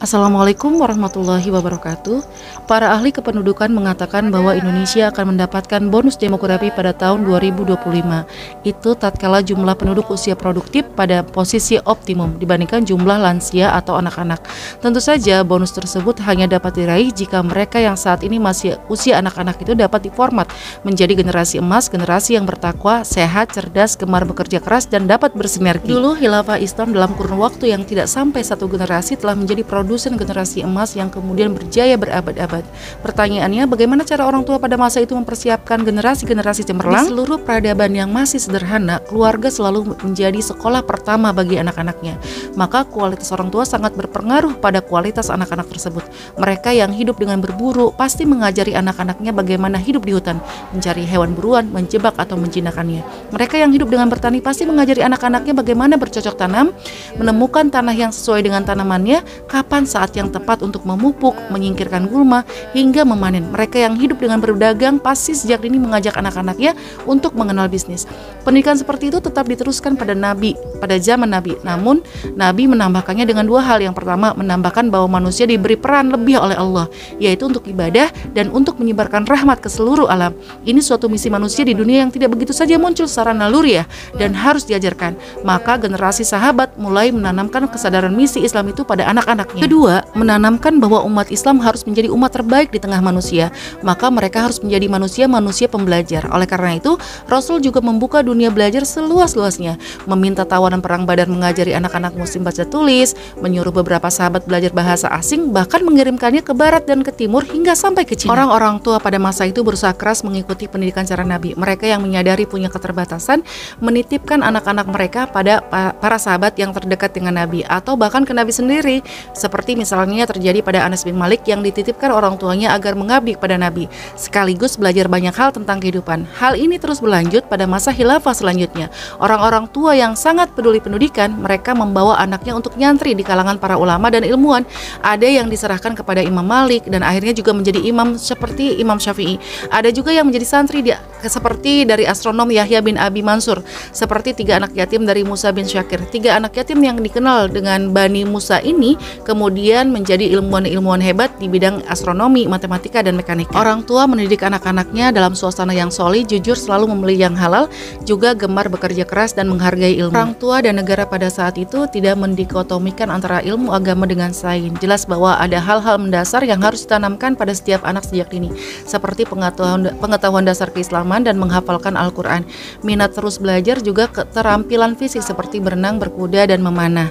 Assalamualaikum warahmatullahi wabarakatuh. Para ahli kependudukan mengatakan bahwa Indonesia akan mendapatkan bonus demografi pada tahun 2025. Itu tatkala jumlah penduduk usia produktif pada posisi optimum dibandingkan jumlah lansia atau anak-anak. Tentu saja bonus tersebut hanya dapat diraih jika mereka yang saat ini masih usia anak-anak itu dapat diformat menjadi generasi emas, generasi yang bertakwa, sehat, cerdas, gemar bekerja keras, dan dapat bersinergi. Dulu Khilafah Islam dalam kurun waktu yang tidak sampai satu generasi telah menjadi produsen generasi emas yang kemudian berjaya berabad-abad. Pertanyaannya, bagaimana cara orang tua pada masa itu mempersiapkan generasi-generasi cemerlang? Di seluruh peradaban yang masih sederhana, keluarga selalu menjadi sekolah pertama bagi anak-anaknya. Maka kualitas orang tua sangat berpengaruh pada kualitas anak-anak tersebut. Mereka yang hidup dengan berburu pasti mengajari anak-anaknya bagaimana hidup di hutan, mencari hewan buruan, menjebak atau menjinakkannya. Mereka yang hidup dengan bertani pasti mengajari anak-anaknya bagaimana bercocok tanam, menemukan tanah yang sesuai dengan tanamannya, kapan saat yang tepat untuk memupuk, menyingkirkan gulma, hingga memanen. Mereka yang hidup dengan berdagang pasti sejak dini mengajak anak-anaknya untuk mengenal bisnis. Pendidikan seperti itu tetap diteruskan pada Nabi, pada zaman Nabi. Namun, Nabi menambahkannya dengan dua hal. Yang pertama, menambahkan bahwa manusia diberi peran lebih oleh Allah, yaitu untuk ibadah dan untuk menyebarkan rahmat ke seluruh alam. Ini suatu misi manusia di dunia yang tidak begitu saja muncul secara naluriah dan harus diajarkan. Maka generasi sahabat mulai menanamkan kesadaran misi Islam itu pada anak-anaknya. Kedua, menanamkan bahwa umat Islam harus menjadi umat terbaik di tengah manusia. Maka mereka harus menjadi manusia-manusia pembelajar. Oleh karena itu, Rasul juga membuka dunia belajar seluas-luasnya, meminta tawanan perang Badar mengajari anak-anak muslim baca tulis, menyuruh beberapa sahabat belajar bahasa asing, bahkan mengirimkannya ke barat dan ke timur hingga sampai ke Cina. Orang-orang tua pada masa itu berusaha keras mengikuti pendidikan cara Nabi. Mereka yang menyadari punya keterbatasan menitipkan anak-anak mereka pada para sahabat yang terdekat dengan Nabi atau bahkan ke Nabi sendiri. Seperti misalnya terjadi pada Anas bin Malik yang dititipkan orang tuanya agar mengabdi kepada Nabi, sekaligus belajar banyak hal tentang kehidupan. Hal ini terus berlanjut pada masa khilafah selanjutnya. Orang-orang tua yang sangat peduli pendidikan, mereka membawa anaknya untuk nyantri di kalangan para ulama dan ilmuwan. Ada yang diserahkan kepada Imam Malik dan akhirnya juga menjadi imam seperti Imam Syafi'i. Ada juga yang menjadi santri seperti dari astronom Yahya bin Abi Mansur, seperti 3 anak yatim dari Musa bin Syakir. 3 anak yatim yang dikenal dengan Bani Musa ini kemudian menjadi ilmuwan-ilmuwan hebat di bidang astronomi, matematika, dan mekanika. Orang tua mendidik anak-anaknya dalam suasana yang solid, jujur, selalu membeli yang halal, juga gemar bekerja keras dan menghargai ilmu. Orang tua dan negara pada saat itu tidak mendikotomikan antara ilmu agama dengan sains. Jelas bahwa ada hal-hal mendasar yang harus ditanamkan pada setiap anak sejak dini, seperti pengetahuan dasar keislaman dan menghafalkan Al-Quran, minat terus belajar, juga keterampilan fisik seperti berenang, berkuda, dan memanah.